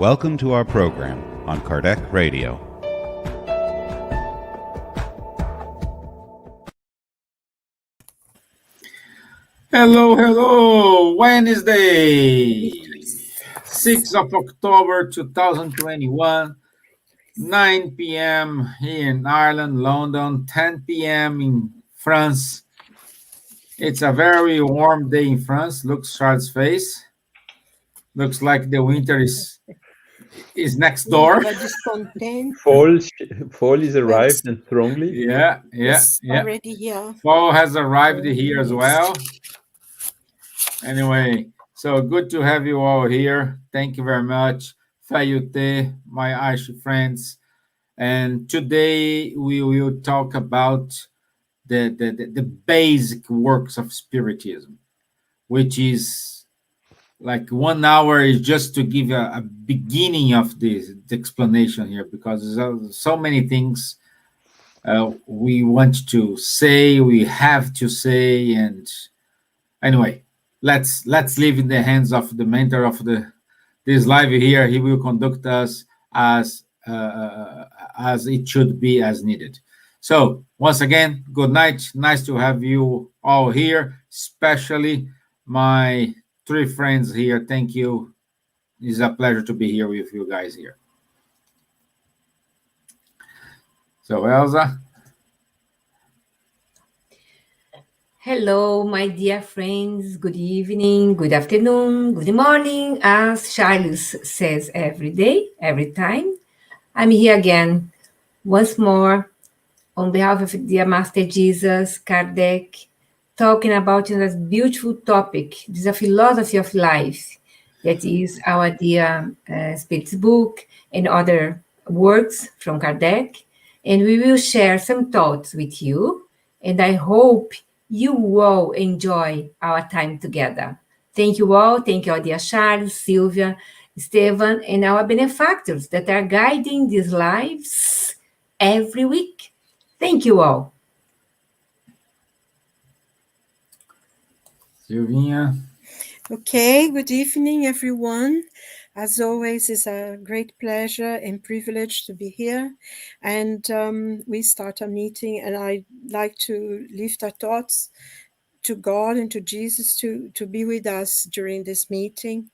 Welcome to our program on Kardec Radio. Hello, Wednesday, 6th of October 2021, 9 p.m. here in Ireland, London, 10 p.m. in France. It's a very warm day in France. Look Charles' face. Looks like the winter is next door. Fall is arrived and strongly. Yeah. Already here. Fall has arrived here as well. Anyway, so good to have you all here. Thank you very much. Fayute, my Irish friends. And today we will talk about the basic works of Spiritism, which is like 1 hour is just to give a beginning of the explanation here, because there's so many things we want to say, we have to say. And anyway, let's leave in the hands of the mentor of this live here. He will conduct us as it should be, as needed. So once again, good night. Nice to have you all here, especially my 3 friends here. Thank you. It's a pleasure to be here with you guys here. So Elsa. Hello, my dear friends. Good evening, good afternoon, good morning, as Charles says every day, every time. I'm here again, once more, on behalf of dear Master Jesus, Kardec, talking about this beautiful topic. This is a philosophy of life that is our dear Spirit's book and other works from Kardec. And we will share some thoughts with you. And I hope you all enjoy our time together. Thank you all. Thank you all, dear Charles, Silvia, Stevan, and our benefactors that are guiding these lives every week. Thank you all. Silvia. Okay, good evening, everyone. As always, it's a great pleasure and privilege to be here. And we start a meeting, and I'd like to lift our thoughts to God and to Jesus to be with us during this meeting,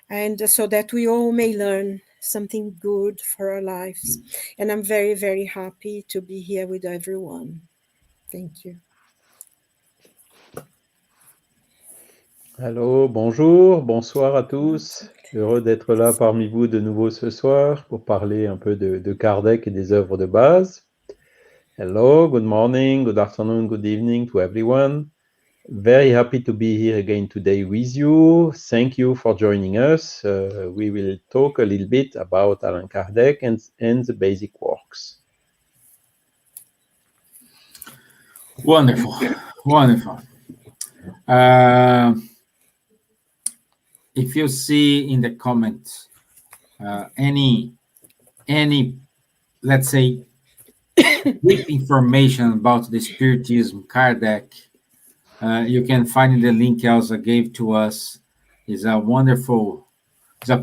and so that we all may learn something good for our lives. And I'm very, very happy to be here with everyone. Thank you. Hello, bonjour, bonsoir à tous. Heureux d'être là parmi vous de nouveau ce soir pour parler un peu de Kardec et des œuvres de base. Hello, good morning, good afternoon, good evening to everyone. Very happy to be here again today with you. Thank you for joining us. We will talk a little bit about Allan Kardec and the basic works. Wonderful. If you see in the comments any let's say deep information about the Spiritism, Kardec, you can find the link Elsa gave to us. It's a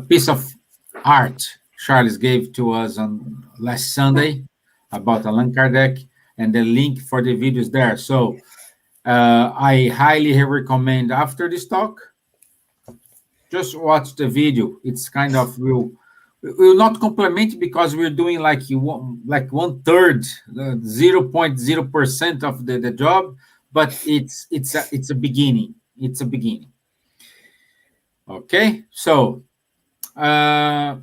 piece of art Charles gave to us on last Sunday about Allan Kardec, and the link for the video is there. So I highly recommend, after this talk, just watch the video. It's kind of will not complement, because we're doing like 1/3, 0.0% of the job, but it's a beginning. It's a beginning. Okay, so I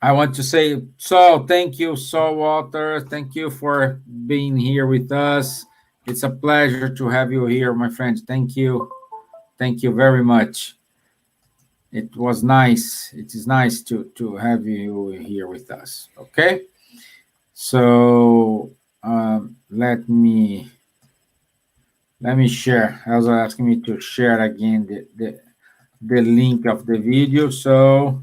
want to say, so thank you, Walter. Thank you for being here with us. It's a pleasure to have you here, my friends. Thank you. Thank you very much. It was nice. It is nice to have you here with us. Okay. So let me share. Elsa asking me to share again the link of the video. So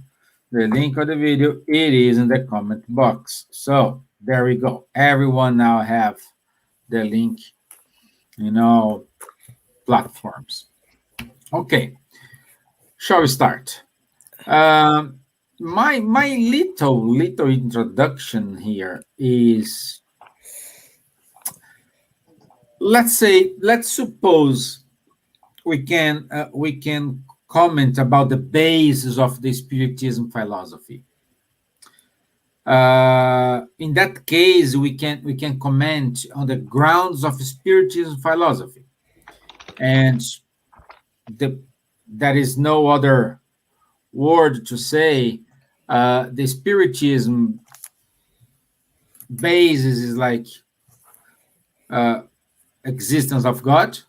the link of the video, it is in the comment box. So there we go. Everyone now have the link in all platforms. Okay, shall we start? My little introduction here is, let's suppose we can comment about the basis of the Spiritism philosophy. In that case, we can comment on the grounds of Spiritism philosophy, and there is no other word to say. The Spiritism basis is like existence of God,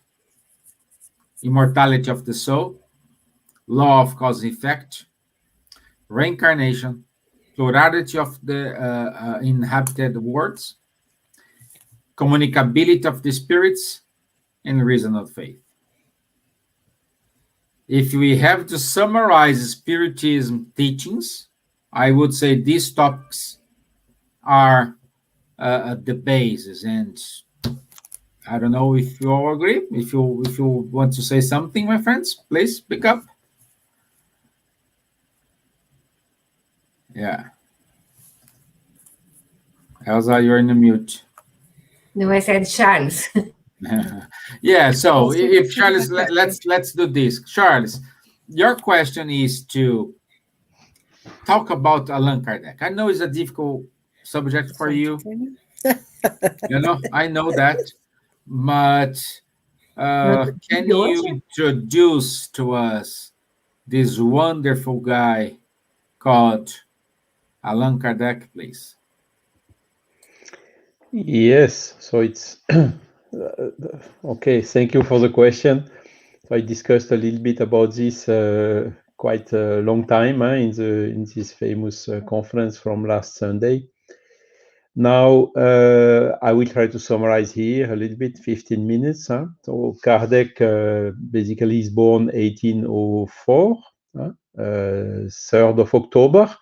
immortality of the soul, law of cause and effect, reincarnation, plurality of the inhabited worlds, communicability of the spirits, and reason of faith. If we have to summarize Spiritism teachings, I would say these topics are the basis. And I don't know if you all agree. If you want to say something, my friends, please pick up. Yeah. Elsa, you're in the mute. No, I said Charles. Yeah, so if Charles, let's do this. Charles, your question is to talk about Allan Kardec. I know it's a difficult subject for you. I know that, but can you introduce to us this wonderful guy called Allan Kardec, please? Yes, so it's okay. Thank you for the question. So I discussed a little bit about this quite a long time in this famous conference from last Sunday. Now I will try to summarize here a little bit, 15 minutes. So Kardec basically is born 1804, 3rd of October.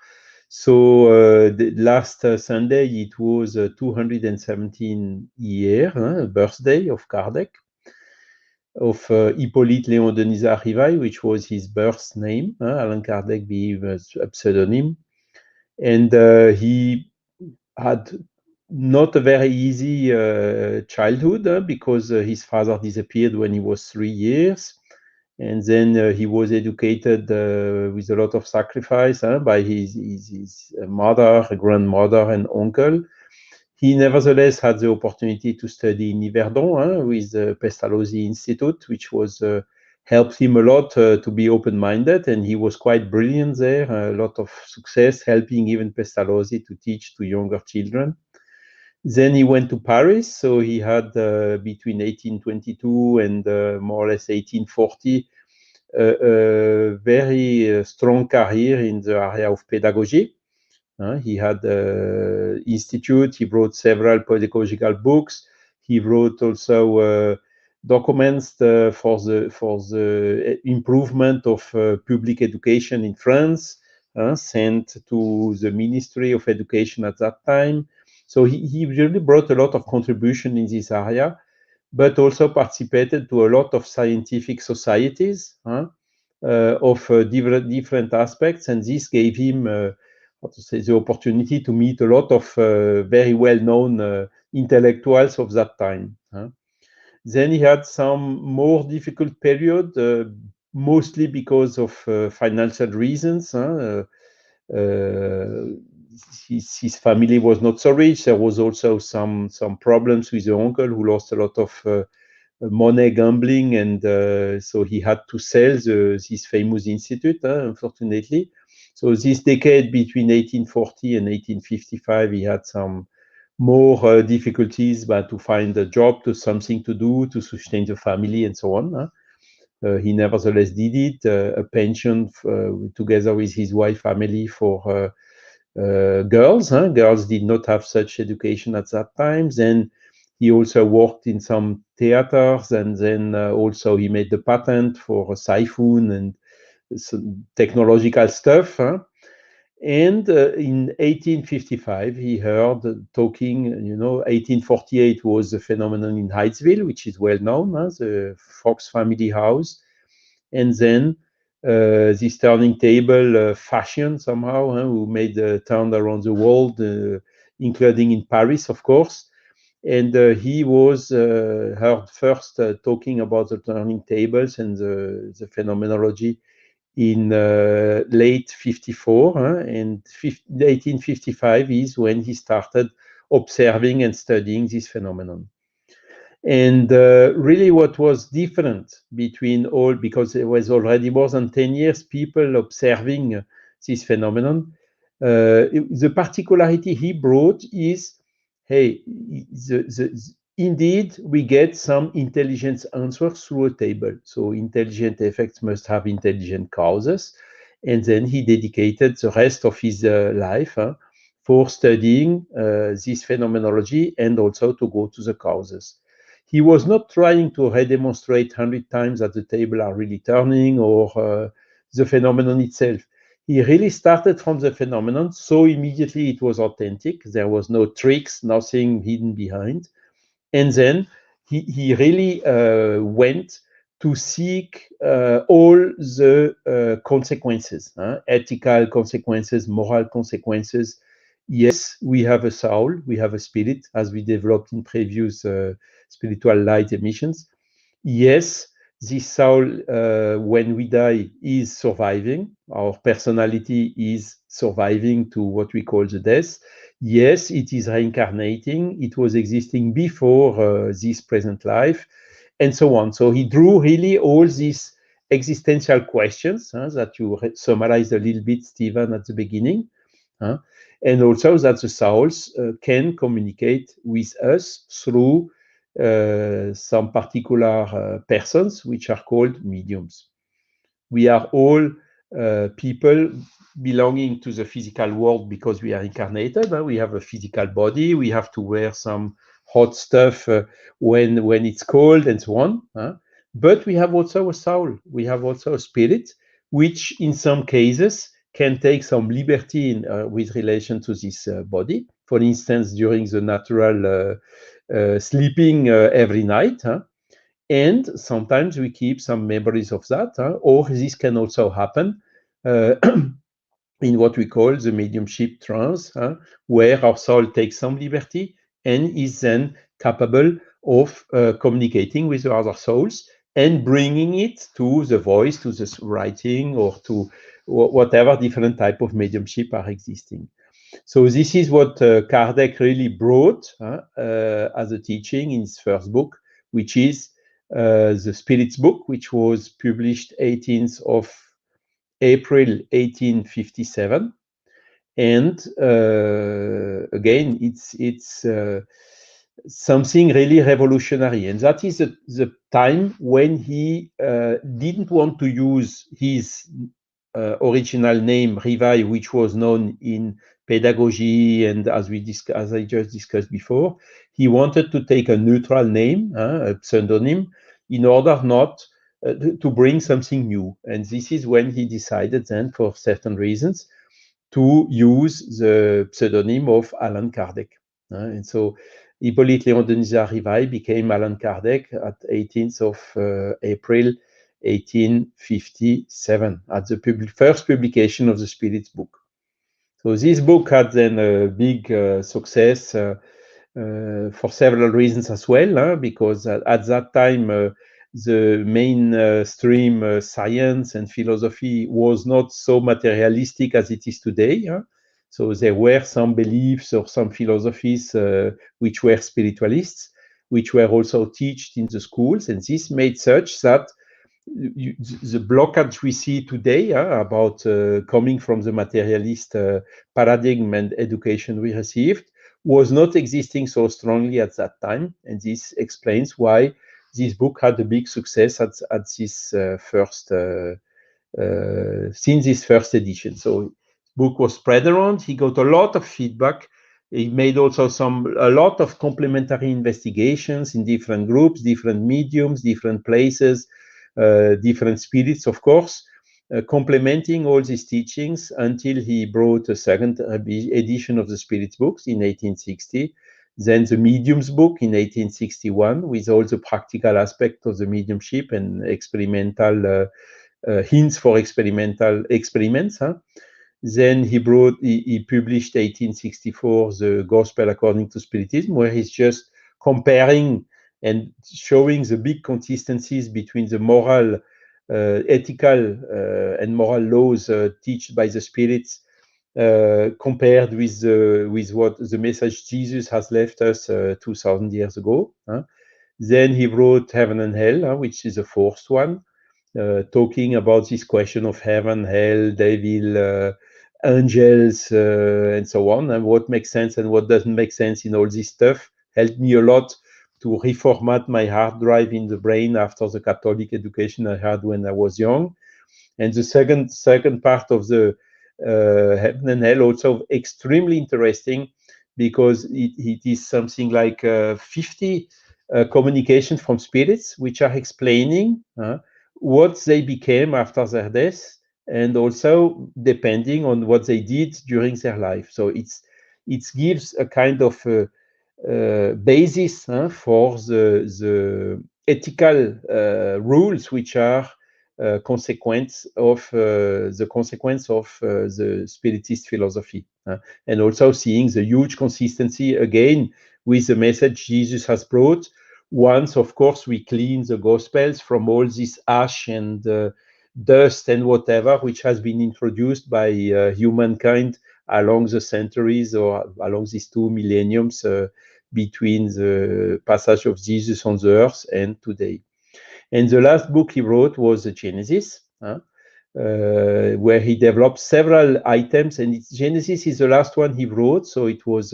So the last Sunday, it was 217 year birthday of Kardec, of Hippolyte Léon Denis Rivail, which was his birth name, Allan Kardec being a pseudonym. And he had not a very easy childhood because his father disappeared when he was 3 years. And then he was educated with a lot of sacrifice by his mother, grandmother, and uncle. He nevertheless had the opportunity to study in Yverdon with the Pestalozzi Institute, which was helped him a lot to be open-minded, and he was quite brilliant there, a lot of success, helping even Pestalozzi to teach to younger children. Then he went to Paris, so he had between 1822 and more or less 1840 a very strong career in the area of pedagogy. He had an institute, he wrote several pedagogical books, he wrote also documents for the improvement of public education in France, sent to the Ministry of Education at that time. So he really brought a lot of contribution in this area, but also participated to a lot of scientific societies of different aspects, and this gave him the opportunity to meet a lot of very well-known intellectuals of that time. Then he had some more difficult period, mostly because of financial reasons. His family was not so rich. There was also some problems with the uncle who lost a lot of money gambling, and so he had to sell this famous institute, unfortunately. So this decade between 1840 and 1855, he had some more difficulties to find a job, to something to do, to sustain the family, and so on. He nevertheless did it, a pension together with his wife family for girls. Girls did not have such education at that time. Then he also worked in some theaters, and then also he made the patent for a siphon and some technological stuff. And in 1855, he heard talking, 1848 was a phenomenon in Hydesville, which is well known, the Fox family house. And then this turning table fashion somehow, who made a turn around the world, including in Paris, of course. And he was heard first talking about the turning tables and the phenomenology in late 54, and 1855 is when he started observing and studying this phenomenon. And really what was different between all, because there was already more than 10 years people observing this phenomenon, the particularity he brought is, hey, indeed we get some intelligent answers through a table. So intelligent effects must have intelligent causes. And then he dedicated the rest of his life for studying this phenomenology and also to go to the causes. He was not trying to redemonstrate 100 times that the table are really turning or the phenomenon itself. He really started from the phenomenon, so immediately it was authentic. There was no tricks, nothing hidden behind. And then he really went to seek all the consequences, ethical consequences, moral consequences. Yes, we have a soul, we have a spirit, as we developed in previous spiritual light emissions. Yes, this soul, when we die, is surviving. Our personality is surviving to what we call the death. Yes, it is reincarnating. It was existing before this present life, and so on. So he drew really all these existential questions that you summarized a little bit, Stevan, at the beginning. And also that the souls can communicate with us through some particular persons, which are called mediums. We are all people belonging to the physical world because we are incarnated. We have a physical body. We have to wear some hot stuff when it's cold and so on. But we have also a soul. We have also a spirit, which in some cases can take some liberty with relation to this body. For instance, during the natural sleeping every night. And sometimes we keep some memories of that, or this can also happen in what we call the mediumship trance, where our soul takes some liberty and is then capable of communicating with the other souls and bringing it to the voice, to the writing, or to whatever different type of mediumship are existing. So this is what Kardec really brought as a teaching in his first book, which is the Spirits book, which was published 18th of April 1857. And again, it's something really revolutionary. And that is the time when he didn't want to use his original name, Rivai, which was known in pedagogy, and as I just discussed before, he wanted to take a neutral name, a pseudonym, in order not to bring something new. And this is when he decided then, for certain reasons, to use the pseudonym of Allan Kardec. And so Hippolyte Léon Denis Rivai became Allan Kardec at 18th of April 1857 at the first publication of the Spirits book. So this book had then a big success for several reasons as well, because at that time the mainstream science and philosophy was not so materialistic as it is today. So there were some beliefs or some philosophies which were spiritualists, which were also taught in the schools, and this made such that the blockage we see today about coming from the materialist paradigm and education we received was not existing so strongly at that time. And this explains why this book had a big success at this since this first edition. So book was spread around. He got a lot of feedback. He made also a lot of complementary investigations in different groups, different mediums, different places, different spirits, of course, complementing all these teachings until he brought a second edition of the Spirits books in 1860, then the Mediums book in 1861 with all the practical aspects of the mediumship and experimental hints for experiments. Then he published 1864 the Gospel According to Spiritism, where he's just comparing and showing the big consistencies between the moral, ethical, and moral laws taught by the spirits, compared with what the message Jesus has left us 2,000 years ago. Then he wrote Heaven and Hell, which is the fourth one, talking about this question of heaven, hell, devil, angels, and so on, and what makes sense and what doesn't make sense in all this stuff. Helped me a lot to reformat my hard drive in the brain after the Catholic education I had when I was young. And the second part of the Heaven and Hell also extremely interesting, because it is something like 50 communications from spirits which are explaining what they became after their death, and also depending on what they did during their life. So it gives a kind of basis for the ethical rules which are consequence of the Spiritist philosophy, and also seeing the huge consistency again with the message Jesus has brought. Once, of course, we clean the Gospels from all this ash and dust and whatever which has been introduced by humankind along the centuries or along these 2 millenniums between the passage of Jesus on the earth and today. And the last book he wrote was the Genesis, where he developed several items, and Genesis is the last one he wrote, so it was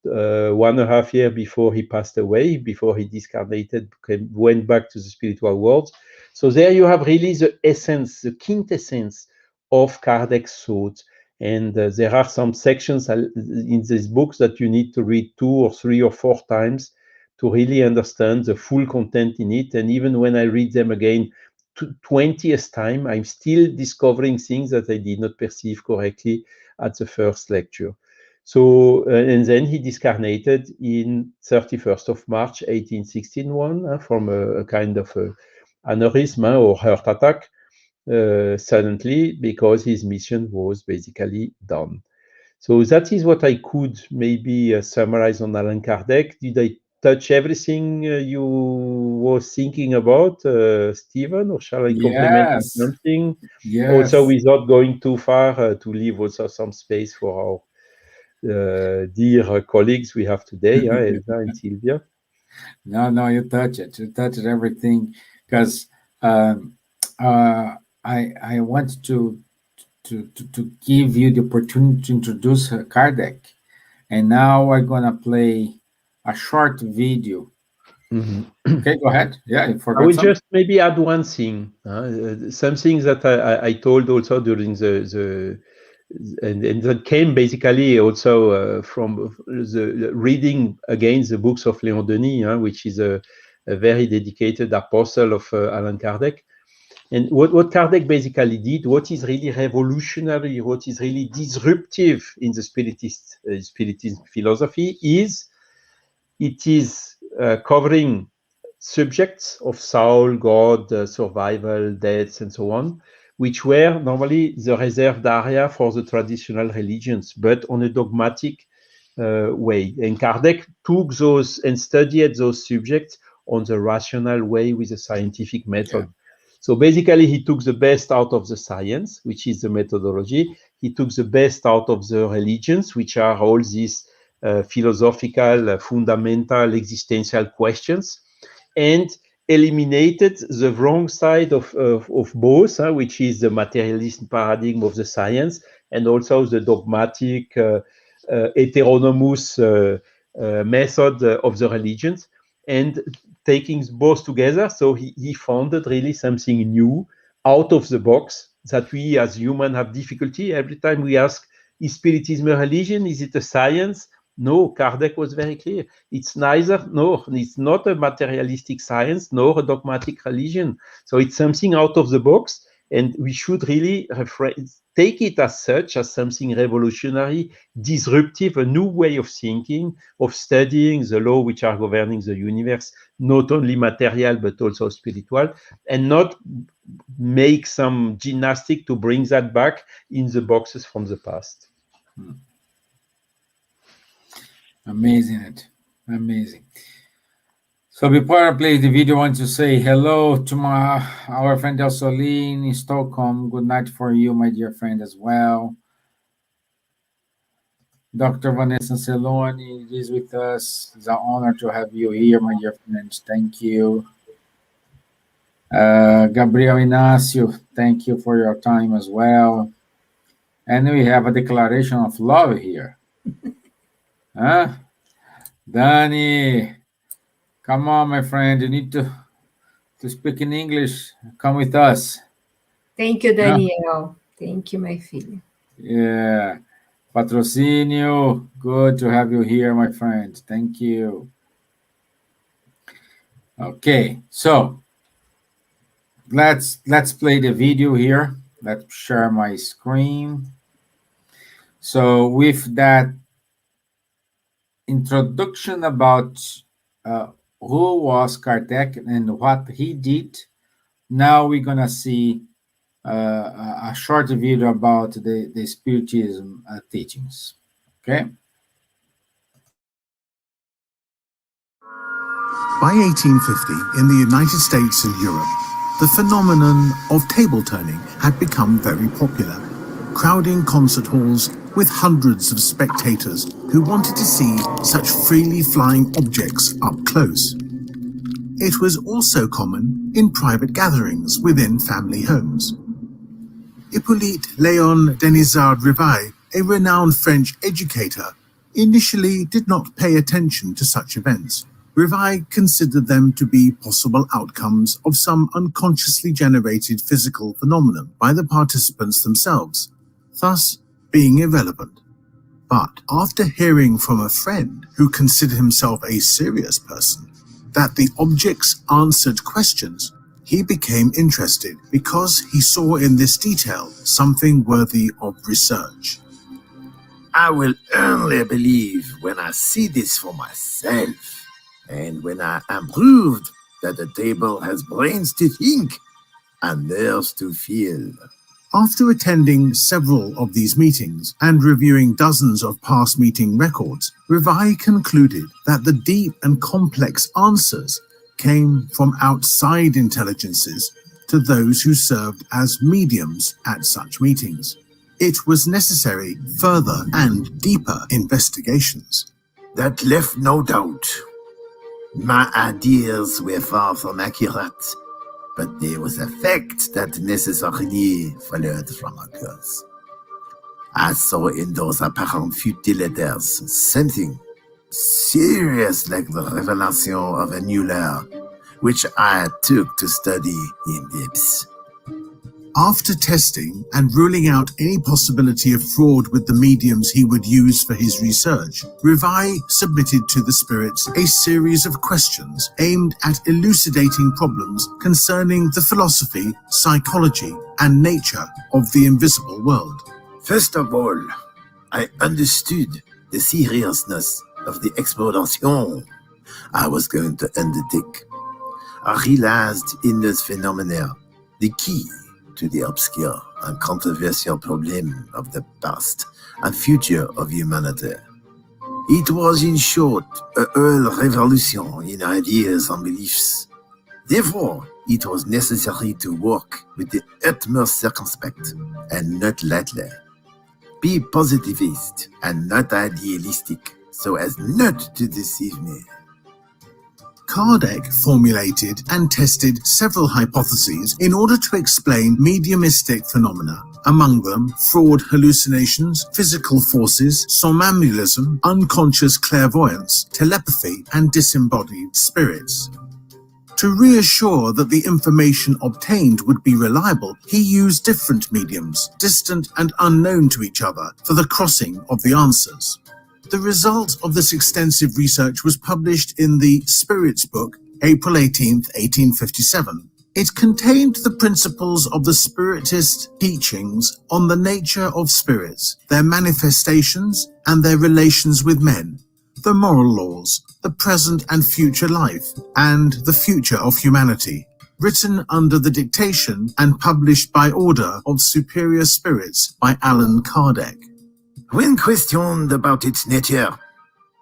1.5 years before he passed away, before he discarnated, went back to the spiritual world. So there you have really the essence, the quintessence of Kardec's thought. And there are some sections in these books that you need to read 2 or 3 or 4 times to really understand the full content in it. And even when I read them again 20th time, I'm still discovering things that I did not perceive correctly at the first lecture. So, and then he discarnated in 31st of March, 1861, from a kind of aneurysm or heart attack, suddenly, because his mission was basically done. So that is what I could maybe summarize on Allan Kardec. Did I touch everything you were thinking about, Stevan, or shall I complement on something? Yes. Also, without going too far, to leave also some space for our dear colleagues we have today, Elsa and Silvia. No, you touch it. You touched everything, because I want to give you the opportunity to introduce Kardec, and now I'm gonna play a short video. Okay, go ahead. Yeah, I forgot. I will just maybe add one thing, something that I told also during and that came basically also from the reading again the books of Léon Denis, which is a very dedicated apostle of Allan Kardec. And what Kardec basically did, what is really revolutionary, what is really disruptive in the Spiritist philosophy is it is covering subjects of soul, God, survival, death, and so on, which were normally the reserved area for the traditional religions, but on a dogmatic way. And Kardec took those and studied those subjects on the rational way with a scientific method. Yeah. So basically, he took the best out of the science, which is the methodology. He took the best out of the religions, which are all these philosophical, fundamental, existential questions, and eliminated the wrong side of both, which is the materialist paradigm of the science, and also the dogmatic, heteronomous method of the religions, and taking both together. So he founded really something new, out of the box, that we as humans have difficulty. Every time we ask, is Spiritism a religion? Is it a science? No, Kardec was very clear. It's neither, no, it's not a materialistic science, nor a dogmatic religion. So it's something out of the box. And we should really take it as such, as something revolutionary, disruptive, a new way of thinking, of studying the law which are governing the universe, not only material but also spiritual, and not make some gymnastic to bring that back in the boxes from the past. Amazing. So before I play the video, I want to say hello to our friend Elsa in Stockholm. Good night for you, my dear friend, as well. Dr. Vanessa Celoni is with us. It's an honor to have you here, my dear friends. Thank you. Gabriel Inácio, thank you for your time as well. And we have a declaration of love here. Huh? Danny, come on, my friend. You need to speak in English. Come with us. Thank you, Daniel. Thank you, my filho. Yeah. Patrocínio, good to have you here, my friend. Thank you. Okay, so let's play the video here. Let's share my screen. So with that introduction about who was Kardec and what he did, now we're gonna see a short video about the Spiritism teachings. Okay. By 1850, in the United States and Europe, the phenomenon of table turning had become very popular, crowding concert halls with hundreds of spectators who wanted to see such freely flying objects up close. It was also common in private gatherings within family homes. Hippolyte Léon Denisard Rivail, a renowned French educator, initially did not pay attention to such events. Rivail considered them to be possible outcomes of some unconsciously generated physical phenomenon by the participants themselves, thus being irrelevant. But after hearing from a friend who considered himself a serious person that the objects answered questions, he became interested because he saw in this detail something worthy of research. I will only believe when I see this for myself, and when I am proved that the table has brains to think and nerves to feel. After attending several of these meetings and reviewing dozens of past meeting records, Rivail concluded that the deep and complex answers came from outside intelligences to those who served as mediums at such meetings. It was necessary further and deeper investigations. That left no doubt. My ideas were far from accurate, but there was a fact that necessarily followed from a cause. I saw in those apparent futilities something serious like the revelation of a new law, which I took to study in depth. After testing and ruling out any possibility of fraud with the mediums he would use for his research, Rivail submitted to the spirits a series of questions aimed at elucidating problems concerning the philosophy, psychology, and nature of the invisible world. First of all, I understood the seriousness of the exploration I was going to undertake. I realized in this phenomena the key to the obscure and controversial problem of the past and future of humanity. It was, in short, a whole revolution in ideas and beliefs. Therefore, it was necessary to work with the utmost circumspect and not lightly. Be positivist and not idealistic, so as not to deceive me. Kardec formulated and tested several hypotheses in order to explain mediumistic phenomena, among them fraud, hallucinations, physical forces, somnambulism, unconscious clairvoyance, telepathy, and disembodied spirits. To reassure that the information obtained would be reliable, he used different mediums, distant and unknown to each other, for the crossing of the answers. The result of this extensive research was published in the Spirits book, April 18, 1857. It contained the principles of the Spiritist teachings on the nature of spirits, their manifestations and their relations with men, the moral laws, the present and future life, and the future of humanity, written under the dictation and published by order of superior spirits by Allan Kardec. When questioned about its nature,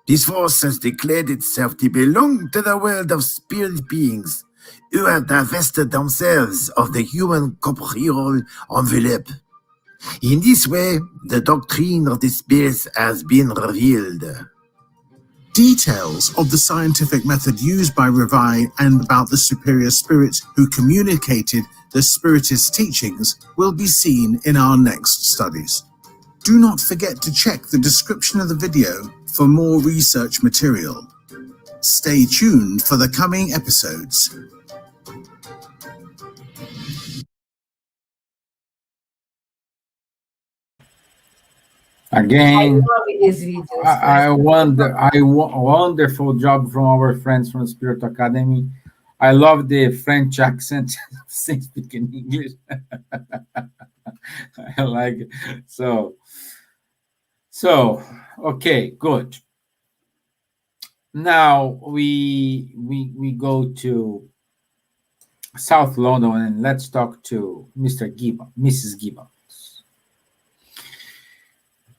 this force has declared itself to belong to the world of spirit beings who have divested themselves of the human corporeal envelope. In this way, the doctrine of the spirits has been revealed. Details of the scientific method used by Reveil and about the superior spirits who communicated the Spiritist teachings will be seen in our next studies. Do not forget to check the description of the video for more research material. Stay tuned for the coming episodes. Again, love these videos. Wonderful job from our friends from Spirit Academy. I love the French accent since speaking English. I like it. So okay, good. Now we go to South London and let's talk to Mr. Gibbons, Mrs. Gibbons.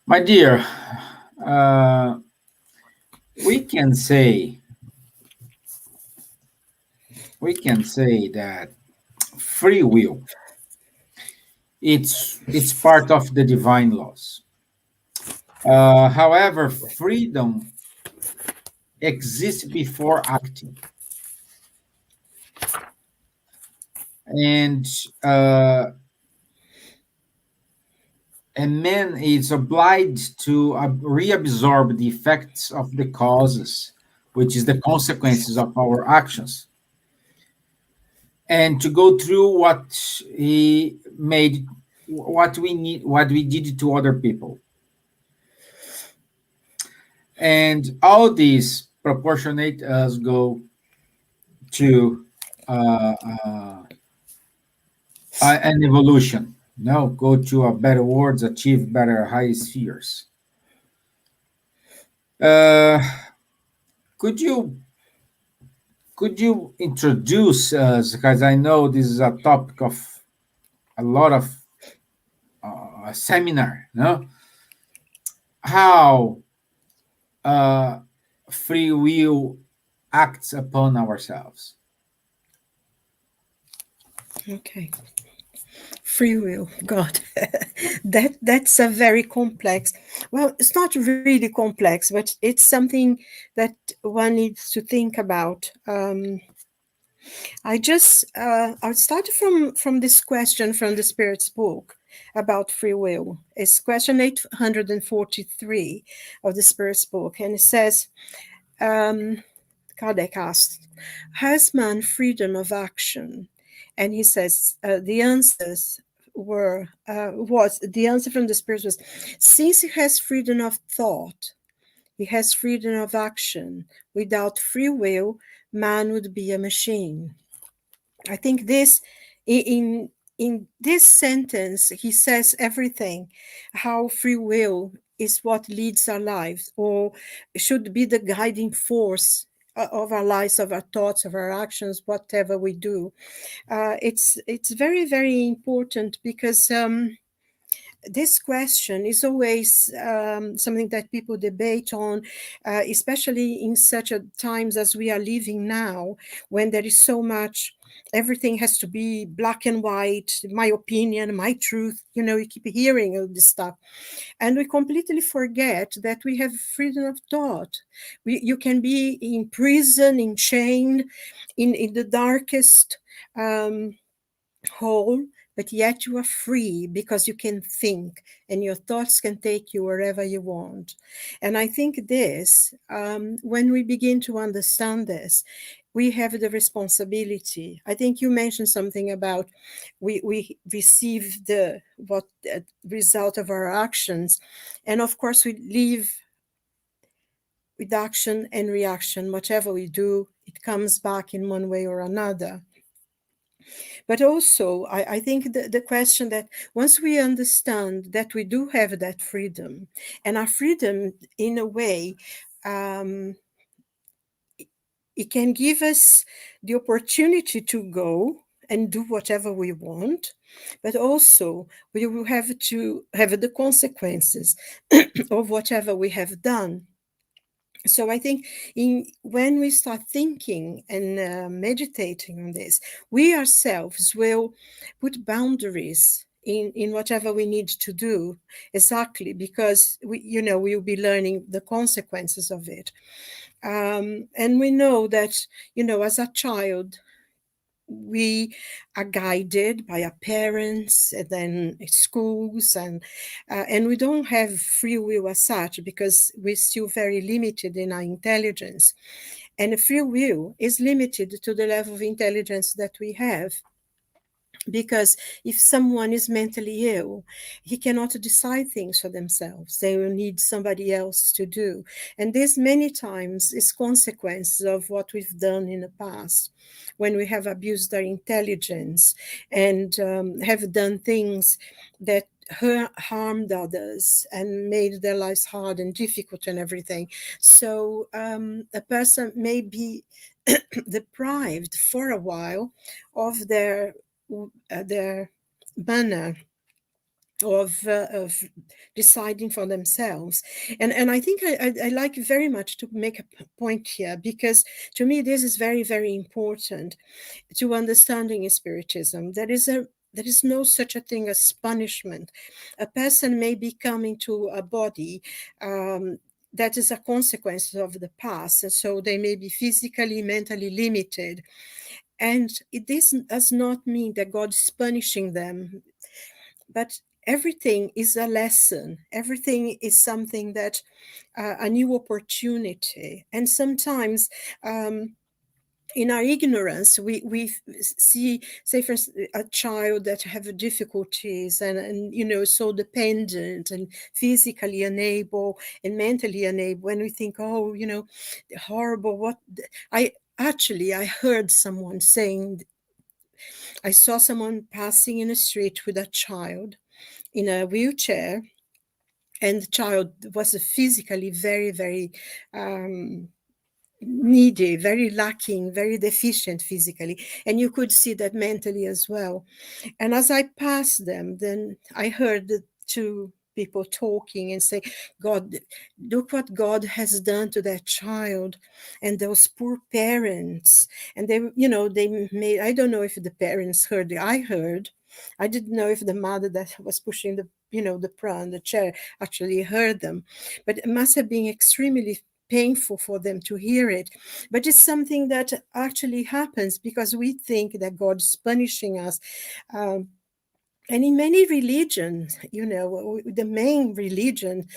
My dear, we can say that free will, it's part of the divine laws. However, freedom exists before acting, and man is obliged to reabsorb the effects of the causes, which is the consequences of our actions, and to go through what he made, what we did to other people. And all these proportionate us go to an evolution. No, go to a better worlds, achieve better high spheres. Could you introduce us, because I know this is a topic of a lot of seminar, no? How free will acts upon ourselves. Okay. Free will, God, that's a very complex. Well, it's not really complex, but it's something that one needs to think about. I started from this question from the Spirit's book about free will. It's question 843 of the Spirit's book, and it says, Kardec asked, "Has man freedom of action?" And he says the answer from the Spirit was, since he has freedom of thought, he has freedom of action. Without free will, man would be a machine. I think this, in this sentence, he says everything, how free will is what leads our lives, or should be the guiding force of our lives, of our thoughts, of our actions, whatever we do. It's very, very important, because this question is always something that people debate on, especially in such a times as we are living now, when there is so much, everything has to be black and white, my opinion, my truth, you keep hearing all this stuff. And we completely forget that we have freedom of thought. You can be in prison, in chain, in the darkest hole, but yet you are free, because you can think and your thoughts can take you wherever you want. And I think this, when we begin to understand this, we have the responsibility. I think you mentioned something about we receive the result of our actions, and of course we live with action and reaction. Whatever we do, it comes back in one way or another. But also, I think the question that once we understand that we do have that freedom, and our freedom, in a way, it can give us the opportunity to go and do whatever we want, but also we will have to have the consequences of whatever we have done. So I think when we start thinking and meditating on this, we ourselves will put boundaries in whatever we need to do, exactly because we will be learning the consequences of it. And we know that, as a child, we are guided by our parents and then schools, and we don't have free will as such because we're still very limited in our intelligence. And free will is limited to the level of intelligence that we have. Because if someone is mentally ill, he cannot decide things for themselves. They will need somebody else to do. And this many times is consequences of what we've done in the past, when we have abused our intelligence and have done things that harmed others and made their lives hard and difficult and everything. So a person may be deprived for a while of their manner of deciding for themselves. And I think I like very much to make a point here, because to me this is very, very important to understanding Spiritism. There is no such a thing as punishment. A person may be coming to a body that is a consequence of the past, and so they may be physically, mentally limited. And this does not mean that God is punishing them, but everything is a lesson. Everything is something that a new opportunity. And sometimes in our ignorance, we see, say, for instance, a child that have difficulties and so dependent and physically unable and mentally unable, and we think, oh, horrible. What I heard someone saying, I saw someone passing in the street with a child in a wheelchair, and the child was physically very, very needy, very lacking, very deficient physically, and you could see that mentally as well. And as I passed them, then I heard the two people talking and say, God, look what God has done to that child and those poor parents. And they made, I don't know if the parents heard it. I heard. I didn't know if the mother that was pushing the chair actually heard them, but it must have been extremely painful for them to hear it. But it's something that actually happens because we think that God is punishing us. And in many religions, the main religion,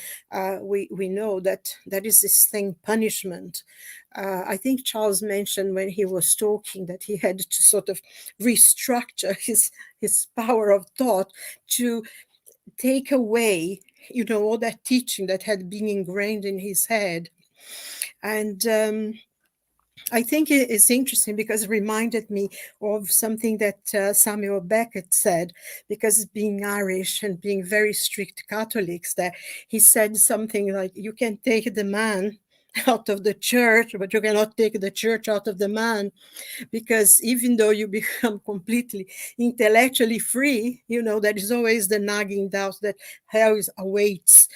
we know that is this thing, punishment. I think Charles mentioned when he was talking that he had to sort of restructure his power of thought to take away, all that teaching that had been ingrained in his head. And I think it's interesting because it reminded me of something that Samuel Beckett said, because being Irish and being very strict Catholics, that he said something like, you can take the man out of the church, but you cannot take the church out of the man, because even though you become completely intellectually free, there is always the nagging doubt that hell awaits.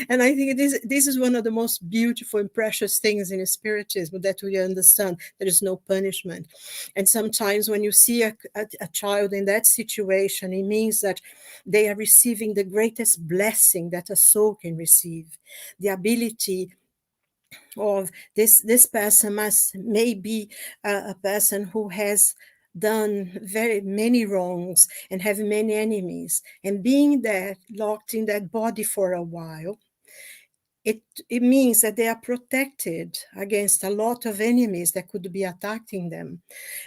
And I think this is one of the most beautiful and precious things in Spiritism, that we understand there is no punishment. And sometimes when you see a child in that situation, it means that they are receiving the greatest blessing that a soul can receive, the ability of this person may be a person who has done very many wrongs and have many enemies, and being there locked in that body for a while, it means that they are protected against a lot of enemies that could be attacking them.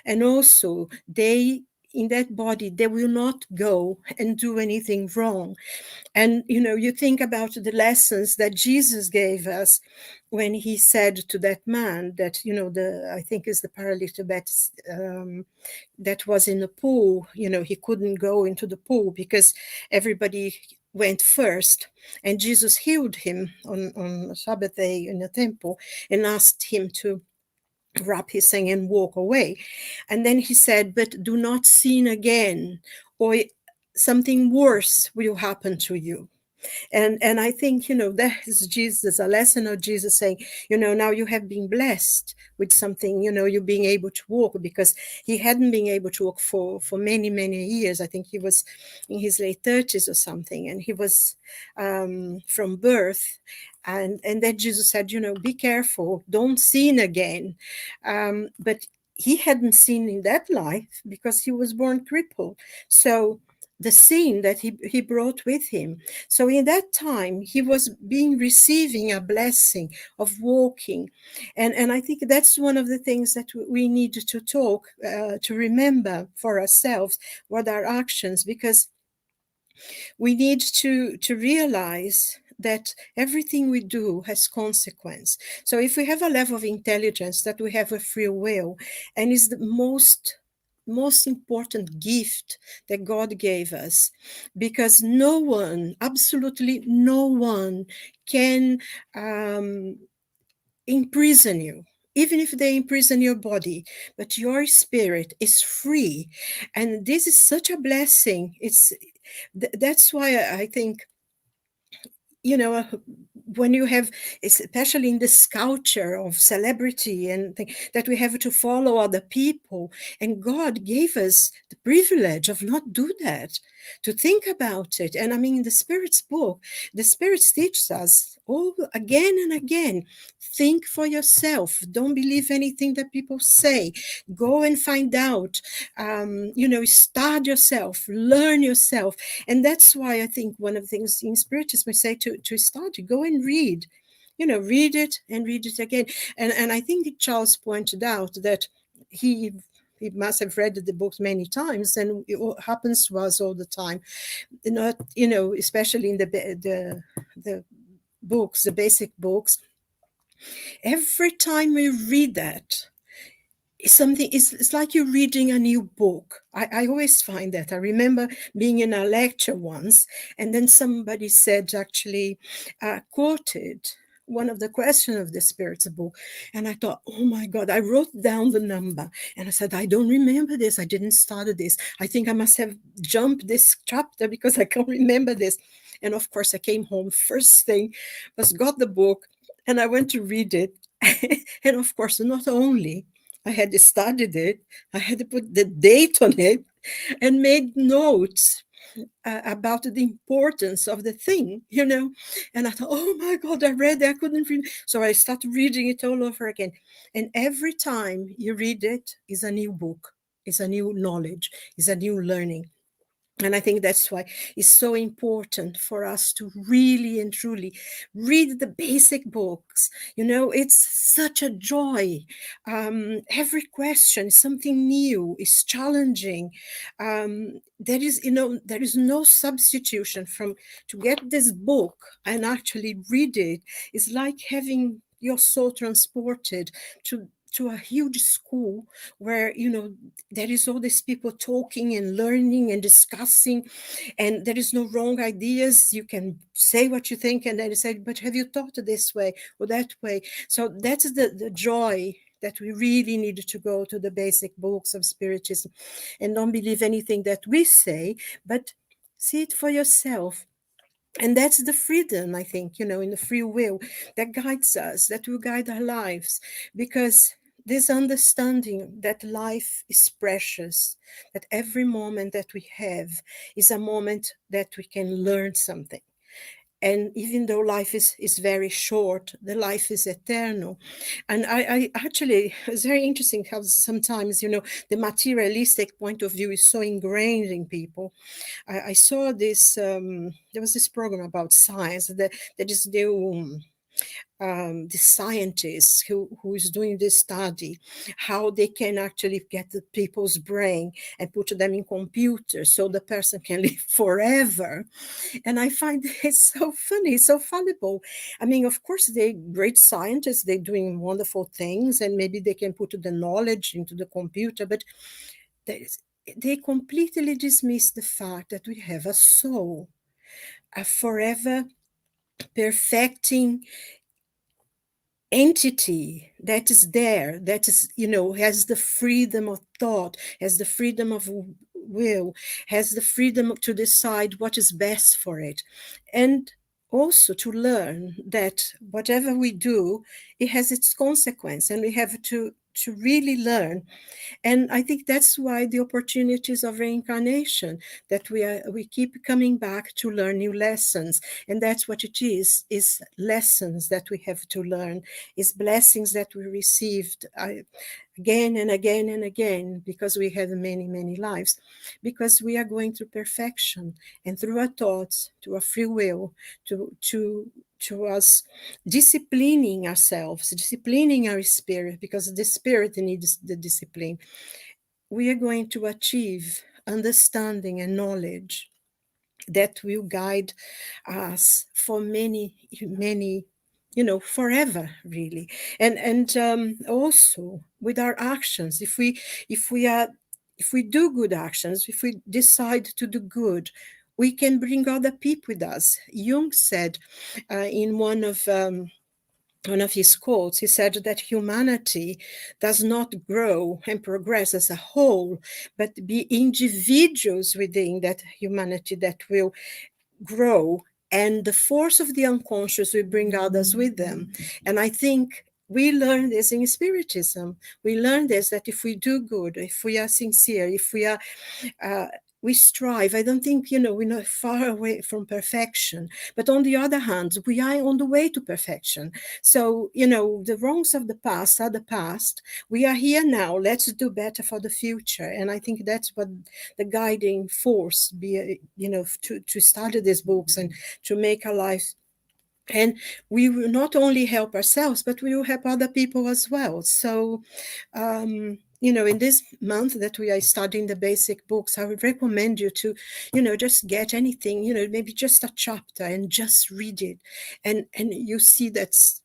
And also they in that body, they will not go and do anything wrong. And, you think about the lessons that Jesus gave us when he said to that man that, I think is the paralytic that was in the pool, he couldn't go into the pool because everybody went first. And Jesus healed him on Sabbath day in the temple and asked him to wrap his thing and walk away. And then he said, but do not sin again, or something worse will happen to you. And I think, that is Jesus, a lesson of Jesus saying, now you have been blessed with something, you being able to walk, because he hadn't been able to walk for many, many years. I think he was in his late 30s or something, and he was from birth. And then Jesus said, be careful, don't sin again. But he hadn't sinned in that life because he was born crippled. So the sin that he brought with him. So in that time, he was receiving a blessing of walking. And I think that's one of the things that we need to talk, to remember for ourselves, what are actions, because we need to realize that everything we do has consequence. So if we have a level of intelligence that we have a free will, and is the most important gift that God gave us, because no one, absolutely no one, can imprison you, even if they imprison your body, but your spirit is free. And this is such a blessing. That's why I think, when you have, especially in this culture of celebrity and that we have to follow other people, and God gave us the privilege of not do that, to think about it. And I mean, in the Spirit's book, the Spirit teaches us all again and again, think for yourself, don't believe anything that people say, go and find out, start yourself, learn yourself. And that's why I think one of the things in Spiritism we say to start, to go and read, read it and read it again. And I think Charles pointed out that he must have read the books many times, and it happens to us all the time. Not, especially in the books, the basic books. Every time we read that, it's like you're reading a new book. I always find that. I remember being in a lecture once, and then somebody said, actually quoted one of the questions of the Spirit's book, and I thought, oh my God, I wrote down the number, and I said, I don't remember this. I didn't start this. I think I must have jumped this chapter because I can't remember this. And of course, I came home, first thing was got the book, and I went to read it. And of course, not only I had studied it, I had to put the date on it and made notes about the importance of the thing, And I thought, oh my God, I read it, I couldn't read it. So I started reading it all over again. And every time you read it is a new book, is a new knowledge, is a new learning. And I think that's why it's so important for us to really and truly read the basic books. It's such a joy. Every question is something new, is challenging. There is no substitution to get this book and actually read it. It's like having your soul transported to a huge school where, there is all these people talking and learning and discussing, and there is no wrong ideas. You can say what you think, and then you say, but have you thought this way or that way? So that's the joy that we really need to go to the basic books of Spiritism and don't believe anything that we say, but see it for yourself. And that's the freedom, I think, in the free will that guides us, that will guide our lives, because this understanding that life is precious, that every moment that we have is a moment that we can learn something. And even though life is very short, the life is eternal. And I actually, it's very interesting how sometimes, the materialistic point of view is so ingrained in people. I saw this, there was this program about science that is new. the scientists who is doing this study, how they can actually get the people's brain and put them in computers so the person can live forever. And I find it so funny, so fallible. I mean, of course, they're great scientists, they're doing wonderful things, and maybe they can put the knowledge into the computer, but they completely dismiss the fact that we have a soul, a forever perfecting entity that is there, that is, has the freedom of thought, has the freedom of will, has the freedom to decide what is best for it. And also to learn that whatever we do, it has its consequence, and we have to really learn. And I think that's why the opportunities of reincarnation, that we keep coming back to learn new lessons. And that's what it is lessons that we have to learn, is blessings that we received again and again and again, because we have many, many lives, because we are going through perfection, and through our thoughts, to our free will, to us disciplining ourselves, disciplining our spirit, because the spirit needs the discipline. We are going to achieve understanding and knowledge that will guide us for many, many, forever, really. And also with our actions, if we do good actions, if we decide to do good, we can bring other people with us. Jung said in one of his quotes, he said that humanity does not grow and progress as a whole, but be individuals within that humanity that will grow, and the force of the unconscious will bring others with them. And I think we learn this in Spiritism. We learn this, that if we do good, if we are sincere, if we are we strive. I don't think, we're not far away from perfection. But on the other hand, we are on the way to perfection. So, the wrongs of the past are the past. We are here now. Let's do better for the future. And I think that's what the guiding force be, to study these books and to make our life. And we will not only help ourselves, but we will help other people as well. So, in this month that we are studying the basic books, I would recommend you to, just get anything, maybe just a chapter and just read it. And you see that's,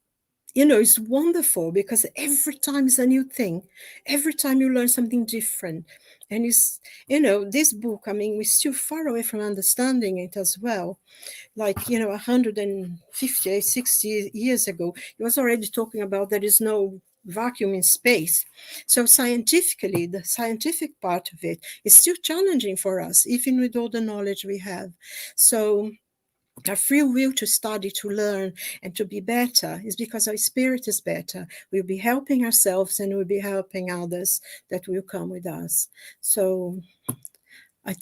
it's wonderful, because every time is a new thing. Every time you learn something different. And it's, this book, I mean, we're still far away from understanding it as well. Like, 150, 60 years ago, he was already talking about there is no vacuum in space. So scientifically, the scientific part of it is still challenging for us, even with all the knowledge we have. So our free will to study, to learn, and to be better is because our spirit is better. We'll be helping ourselves, and we'll be helping others that will come with us. So I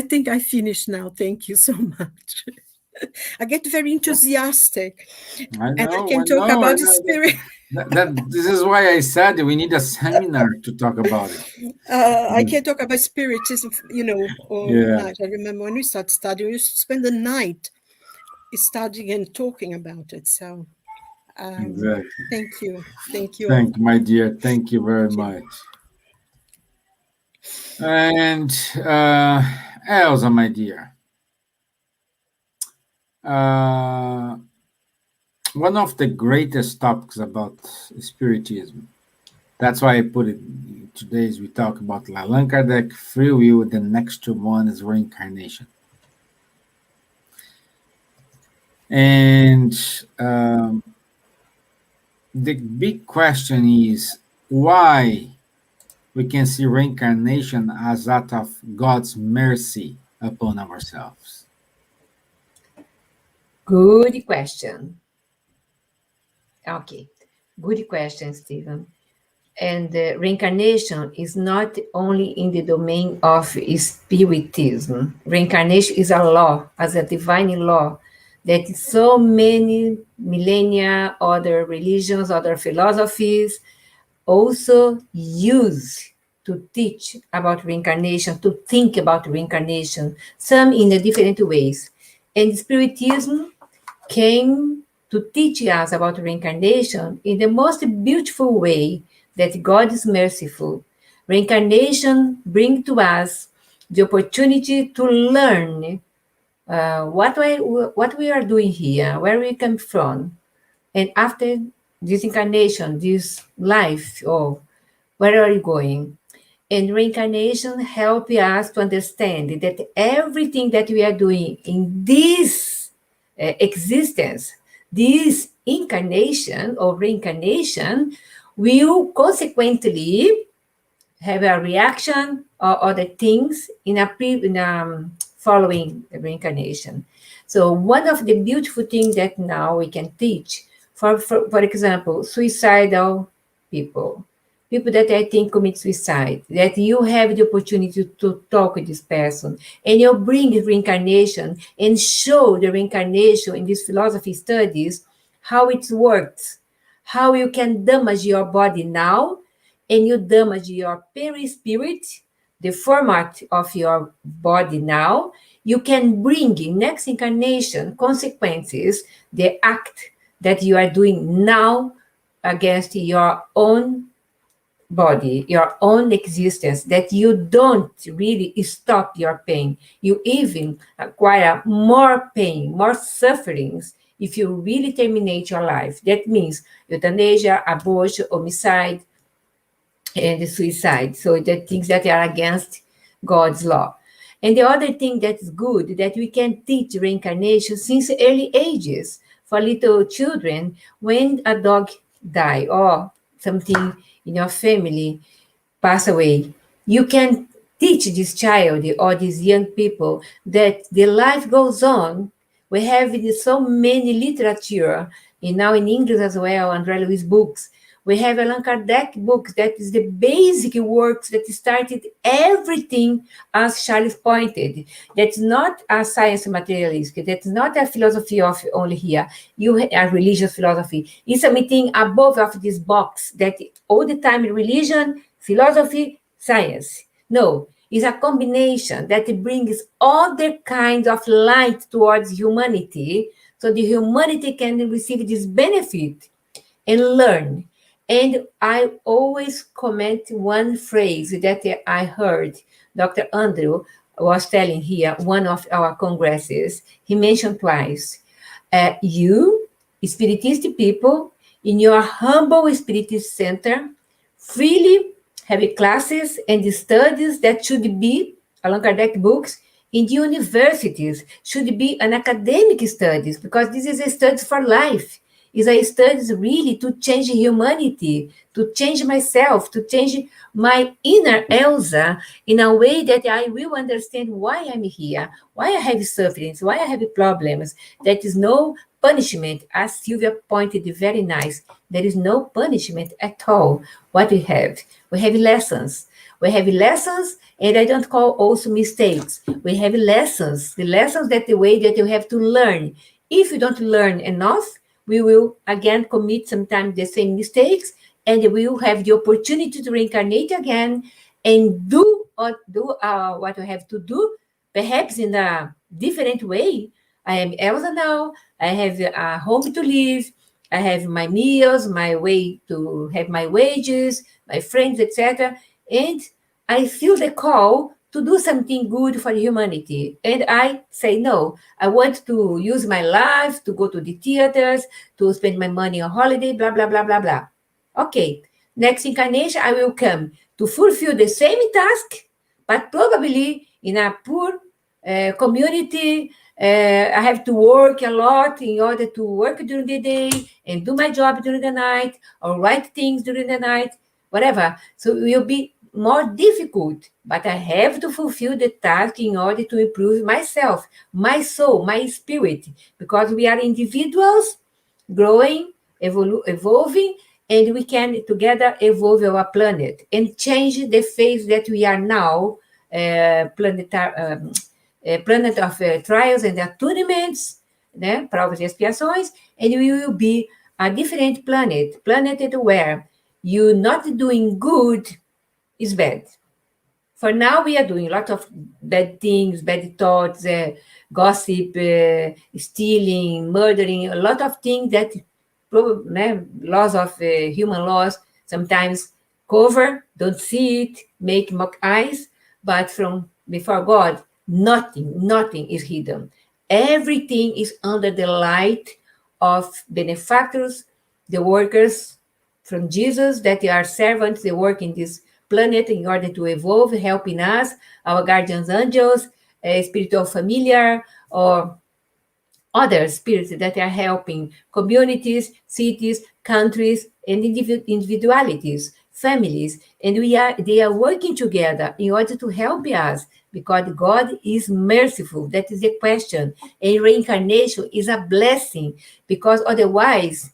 think I finished now. Thank you so much. I get very enthusiastic. I know, and I can talk about the spirit. This is why I said we need a seminar to talk about it. I can talk about spiritism, all night. I remember when we started studying, we used to spend the night studying and talking about it. So, Exactly. Thank you. Thank you, my dear. Thank you very much. And Elsa, my dear, one of the greatest topics about Spiritism, that's why I put it today, is we talk about Allan Kardec, free will, the next one is reincarnation. And the big question is why we can see reincarnation as that of God's mercy upon ourselves. Good question. Okay, good question, Stevan. And reincarnation is not only in the domain of Spiritism. Reincarnation is a law, as a divine law, that so many millennia, other religions, other philosophies also use to teach about reincarnation, to think about reincarnation, some in a different ways. And Spiritism came to teach us about reincarnation in the most beautiful way, that God is merciful. Reincarnation brings to us the opportunity to learn what we are doing here, where we come from, and after this incarnation, this life, or where are you going? And reincarnation helps us to understand that everything that we are doing in this existence, this incarnation or reincarnation, will consequently have a reaction or other things in a following reincarnation. So one of the beautiful things that now we can teach, for example, suicidal people that I think commit suicide, that you have the opportunity to talk with this person, and you bring the reincarnation and show the reincarnation in these philosophy studies, how it works, how you can damage your body now, and you damage your perispirit, the format of your body now. You can bring in next incarnation consequences, the act that you are doing now against your own body, your own existence, that you don't really stop your pain. You even acquire more pain, more sufferings if you really terminate your life. That means euthanasia, abortion, homicide, and suicide. So the things that are against God's law. And the other thing that is good, that we can teach reincarnation since early ages for little children. When a dog die or something in your family pass away, you can teach this child or these young people that the life goes on. We have so many literature, and now in English as well, André Luiz books. We have Allan Kardec books that is the basic works that started everything, as Charles pointed. That's not a science materialistic. That's not a philosophy of only here. A religious philosophy. It's something above of this box that all the time religion, philosophy, science. No, it's a combination that brings other kinds of light towards humanity, so the humanity can receive this benefit and learn. And I always comment one phrase that I heard Dr. Andrew was telling here, one of our congresses. He mentioned twice, you, Spiritist people, in your humble Spiritist center, freely have classes and studies that should be, Allan Kardec books, in the universities, should be an academic studies, because this is a study for life. Is a studies really to change humanity, to change myself, to change my inner Elsa in a way that I will understand why I'm here, why I have sufferings, why I have problems. There is no punishment, as Silvia pointed very nice. There is no punishment at all. What we have lessons. We have lessons, and I don't call also mistakes. We have lessons, the lessons that the way that you have to learn. If you don't learn enough, we will again commit sometimes the same mistakes, and we will have the opportunity to reincarnate again and do what we have to do, perhaps in a different way. I am Elsa now. I have a home to live. I have my meals, my way to have my wages, my friends, etc. And I feel the call to do something good for humanity. And I say, no, I want to use my life to go to the theaters, to spend my money on holiday, blah, blah, blah, blah, blah. Okay, next incarnation, I will come to fulfill the same task, but probably in a poor community. I have to work a lot in order to work during the day and do my job during the night, or write things during the night, whatever. So it will be more difficult, but I have to fulfill the task in order to improve myself, my soul, my spirit, because we are individuals growing, evolving, and we can together evolve our planet and change the phase that we are now, planet of trials and attunements, né? Provas e expiações, and we will be a different planet where you not doing good is bad. For now, we are doing a lot of bad things, bad thoughts, gossip, stealing, murdering, a lot of things that laws of human laws sometimes cover, don't see it, make mock eyes, but from before God, nothing is hidden. Everything is under the light of benefactors, the workers from Jesus, that they are servants, they work in this planet in order to evolve, helping us, our guardians angels, spiritual familiar, or other spirits that are helping communities, cities, countries, and individualities, families, and they are working together in order to help us because God is merciful. That is the question. And reincarnation is a blessing because otherwise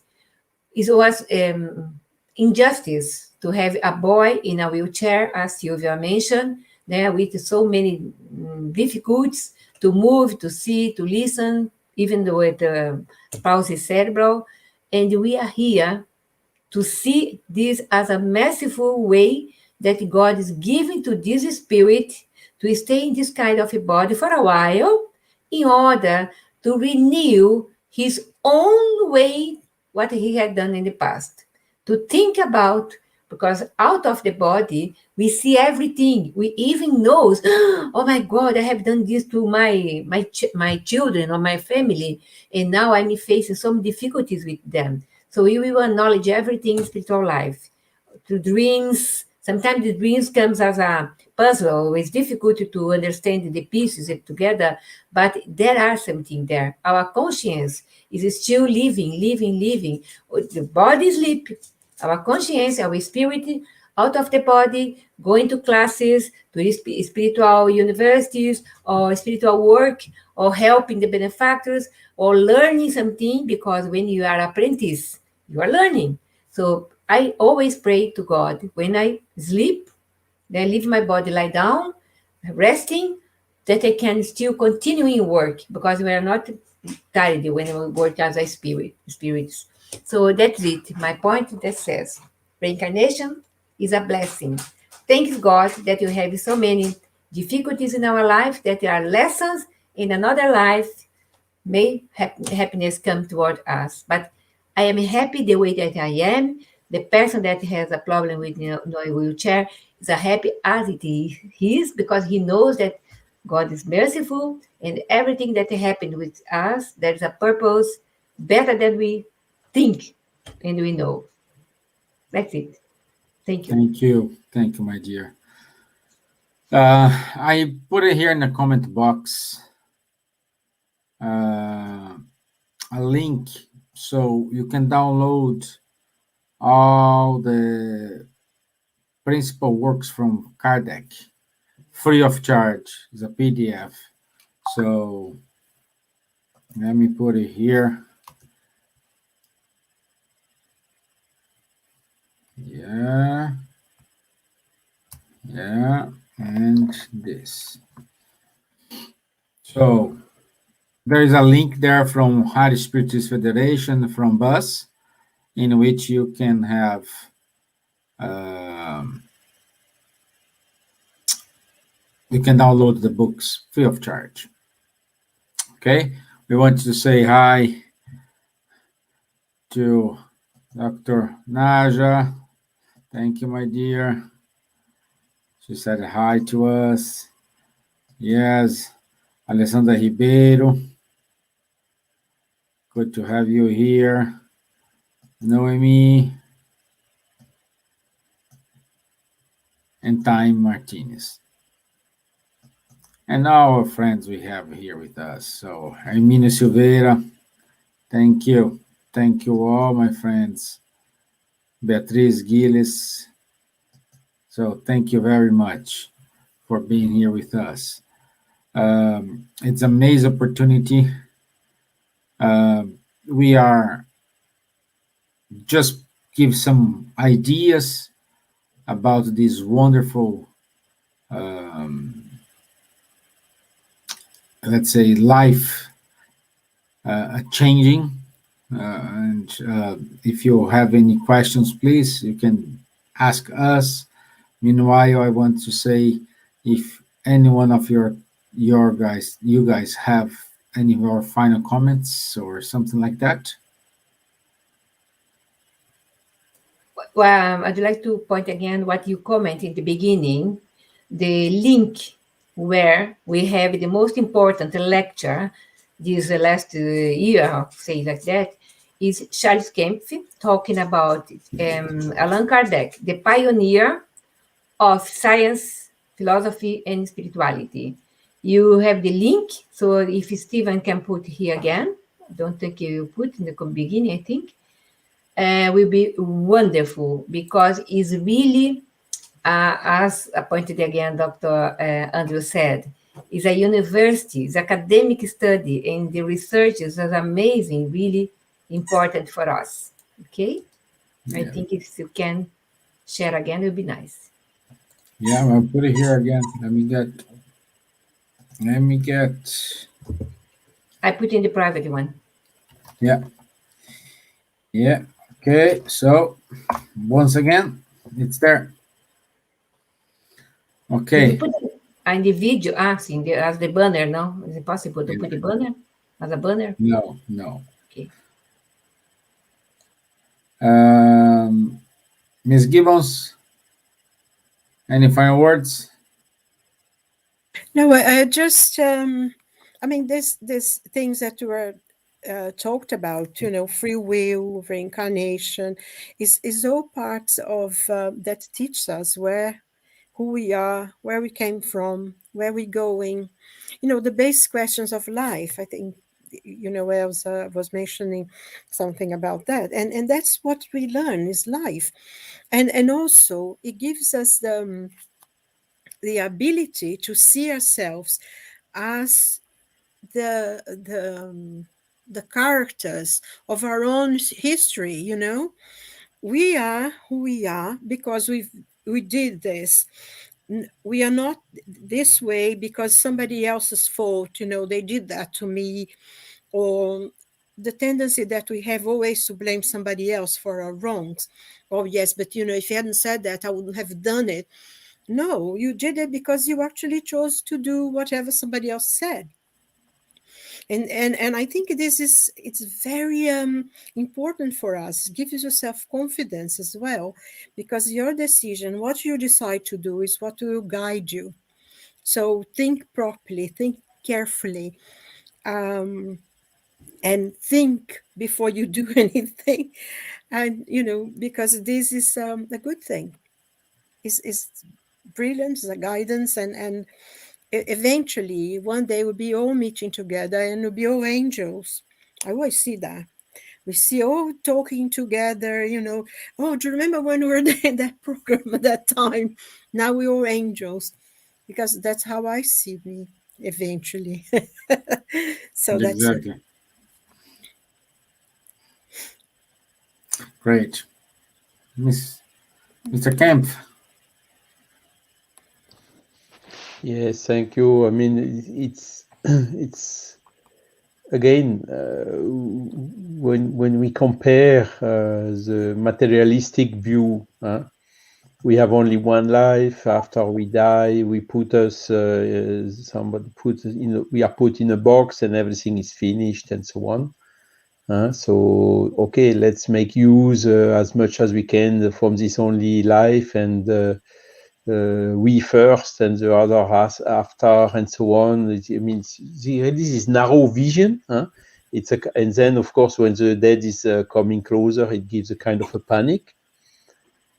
it was injustice to have a boy in a wheelchair, as Silvia mentioned, with so many difficulties to move, to see, to listen, even with palsy cerebral. And we are here to see this as a merciful way that God is giving to this spirit to stay in this kind of a body for a while in order to renew his own way, what he had done in the past. To think about, because out of the body, we see everything. We even know, oh my God, I have done this to my children or my family, and now I'm facing some difficulties with them. So we will acknowledge everything in spiritual life. To dreams, sometimes the dreams comes as a puzzle. It's difficult to understand the pieces together, but there are something there. Our conscience is still living. The body sleep, our conscience, our spirit out of the body, going to classes, to spiritual universities, or spiritual work, or helping the benefactors, or learning something, because when you are apprentice, you are learning. So I always pray to God when I sleep, then I leave my body lie down, resting, that I can still continue in work, because we are not tired when we work as a spirits. So that's it. My point that says reincarnation is a blessing. Thanks God that you have so many difficulties in our life, that there are lessons in another life. May happiness come toward us. But I am happy the way that I am. The person that has a problem with no wheelchair is as happy as it is, because he knows that God is merciful, and everything that happened with us, there is a purpose better than we think and we know. That's it. Thank you. Thank you, my dear. I put it here in the comment box, a link so you can download all the principal works from Kardec free of charge. It's a PDF. So let me put it here. Yeah, and this. So there is a link there from High Spiritist Federation, from BUS, in which you can have you can download the books free of charge. Okay, we want to say hi to Dr. Nadja. Thank you, my dear. She said hi to us. Yes, Alessandra Ribeiro. Good to have you here. Noemi. And Time Martinez. And our friends we have here with us. So, Hermina Silveira, thank you. Thank you all, my friends. Beatriz Gilles. So, thank you very much for being here with us. It's an amazing opportunity. We are just give some ideas about this wonderful, let's say, life changing. And if you have any questions, please, you can ask us. Meanwhile, I want to say, if any one of you guys have any more final comments or something like that. Well, I'd like to point again what you comment in the beginning, the link where we have the most important lecture this last year, say like that, is Charles Kempf talking about Allan Kardec, the pioneer of science, philosophy, and spirituality. You have the link, so if Stevan can put here again, I don't think you put in the beginning, I think, will be wonderful, because it's really, as pointed again, Dr. Andrew said, it's a university, it's academic study, and the research is amazing, really important for us. Okay? I think if you can share again, it would be nice. Yeah, I'll put it here again. Let me get. I put in the private one. Yeah. Okay, so once again, it's there. Okay. You put it in the video, as the banner, no? Is it possible to put the banner as a banner? No. Okay. Ms. Gibbons, any final words? No, I just, there's things that were talked about, free will, reincarnation, is all parts of that teach us who we are, where we came from, where we're going, the basic questions of life. I think, Elsa was mentioning something about that. And that's what we learn is life. And also it gives us the ability to see ourselves as the characters of our own history. We are who we are because we did this. We are not this way because somebody else's fault, they did that to me, or the tendency that we have always to blame somebody else for our wrongs. Oh yes, but if you hadn't said that, I wouldn't have done it. No, you did it because you actually chose to do whatever somebody else said. And I think it's very important for us. It gives you self-confidence as well, because your decision, what you decide to do, is what will guide you. So think properly, think carefully, and think before you do anything. And because this is a good thing. It's brilliant, it's a guidance, and eventually one day we'll be all meeting together and we'll be all angels. I always see that. We see all talking together, oh, do you remember when we were in that program at that time? Now we're all angels, because that's how I see me eventually. So that's exactly it. Great. Mr. Kempf. Yes, thank you. I mean, it's again, when we compare the materialistic view, we have only one life. After we die, we put us, somebody puts us we are put in a box and everything is finished and so on. So, okay, let's make use as much as we can from this only life, and we first and the other after, and so on. This is narrow vision. And then, of course, when the death is coming closer, it gives a kind of a panic.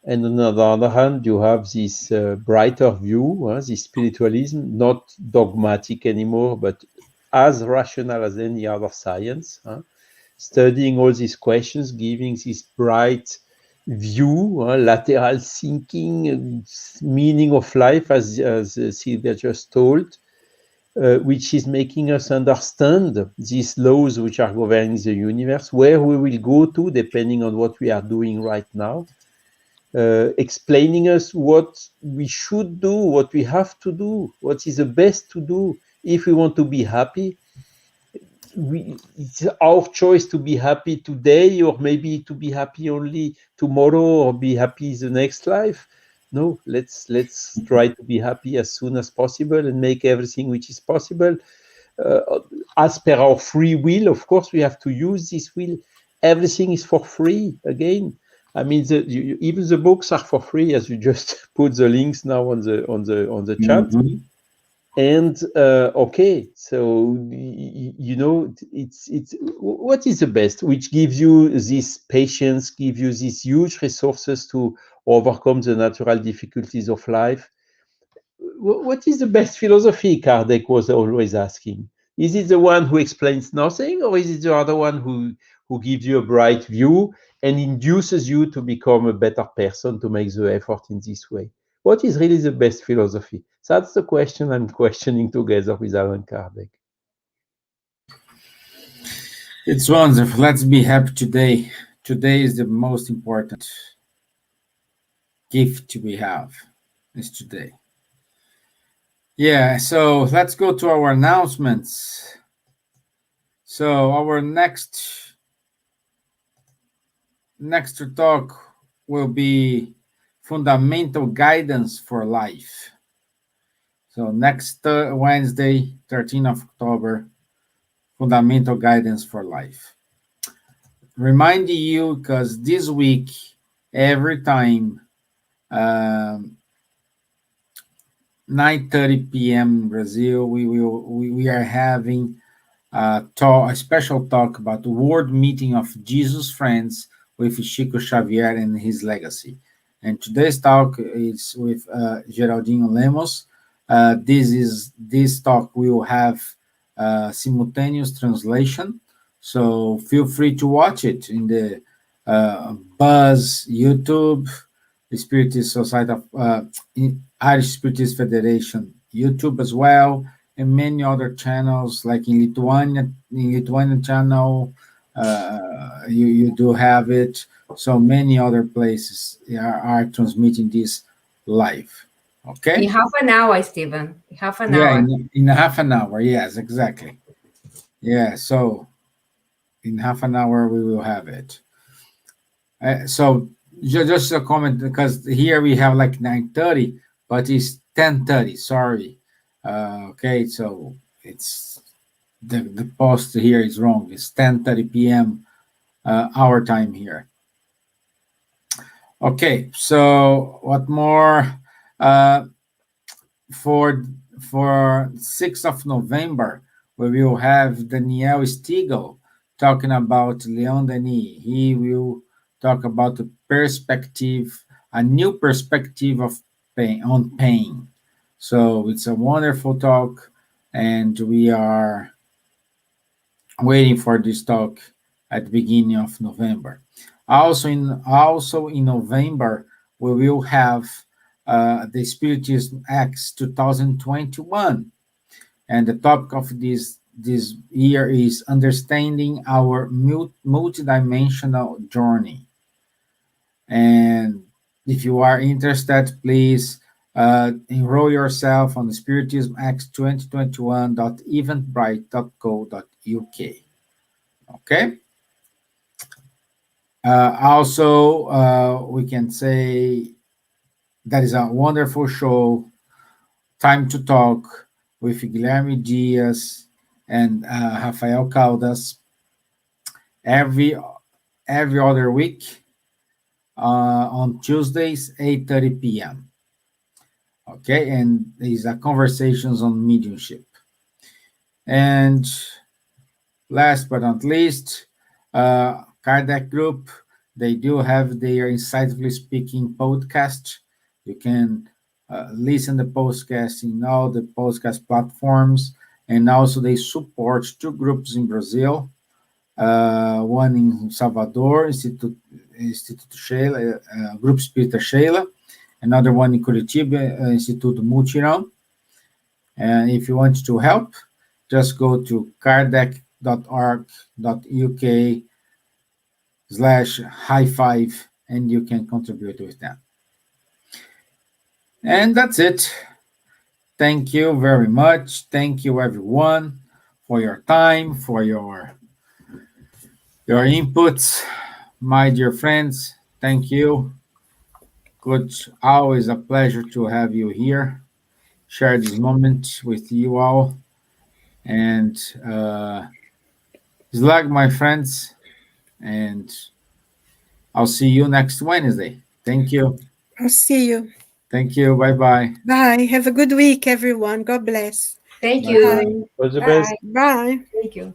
And on the other hand, you have this brighter view, this spiritualism, not dogmatic anymore, but as rational as any other science, studying all these questions, giving this bright view, lateral thinking, meaning of life, as Silvia just told, which is making us understand these laws which are governing the universe, where we will go to depending on what we are doing right now, explaining us what we should do, what we have to do, what is the best to do if we want to be happy. It's our choice to be happy today, or maybe to be happy only tomorrow, or be happy the next life. No, let's try to be happy as soon as possible and make everything which is possible as per our free will. Of course, we have to use this will. Everything is for free. Again, I mean, even the books are for free, as you just put the links now on the chat. Mhm. And okay, so it's what is the best, which gives you this patience, give you these huge resources to overcome the natural difficulties of life. What is the best philosophy? Kardec was always asking. Is it the one who explains nothing, or is it the other one who gives you a bright view and induces you to become a better person, to make the effort in this way? What is really the best philosophy? That's the question I'm questioning together with Alan Kardec. It's wonderful. Let's be happy today. Today is the most important gift we have. Is today. Yeah, so let's go to our announcements. So our next talk will be fundamental guidance for life. So next Wednesday, 13th of October, fundamental guidance for life. Reminding you, because this week, every time, 9:30 p.m. Brazil, we are having a special talk about the World Meeting of Jesus Friends with Chico Xavier and his legacy. And today's talk is with Geraldinho Lemos. This talk will have simultaneous translation, so feel free to watch it in the Buzz YouTube, the Spiritist Society of Irish Spiritist Federation YouTube as well, and many other channels like in Lithuanian channel. You do have it. So many other places are transmitting this live. Okay. In half an hour, Stevan. In half an Yeah, hour. in half an hour. Yes, exactly. Yeah. So in half an hour we will have it. So just a comment, because here we have like 9:30, but it's 10:30. Sorry. Okay, so it's the post here is wrong. It's 10:30 p.m. Our time here. Okay, so what more? Uh, for 6th of November, we will have Daniel Stiegel talking about Leon Denis. He will talk about the perspective, a new perspective of pain on pain. So it's a wonderful talk, and we are waiting for this talk at the beginning of November. Also in November, we will have the Spiritism Acts 2021, and the topic of this year is understanding our multidimensional journey. And if you are interested, please enroll yourself on the Spiritism Acts 2021.eventbrite.co.uk. Okay. Also, we can say that is a wonderful show, Time to Talk, with Guilherme Dias and Rafael Caldas every other week on Tuesdays, 8:30 p.m. Okay, and these are conversations on mediumship. And last but not least, Kardec Group, they do have their Insightfully Speaking podcast. You can listen the podcast in all the podcast platforms, and also they support two groups in Brazil, one in Salvador, Instituto Sheila, Group Espírita Sheila, another one in Curitiba, Instituto Mutirão. And if you want to help, just go to kardec.org.uk/high5 and you can contribute with that. And that's it. Thank you very much. Thank you everyone for your time, for your inputs. My dear friends, thank you. good. Always a pleasure to have you here, share this moment with you all. And Slag, my friends, and I'll see you next Wednesday. Thank you. I'll see you. Thank you. Bye bye. Bye. Have a good week, everyone. God bless. Thank Bye. you. All the Bye. best. Bye. Thank you.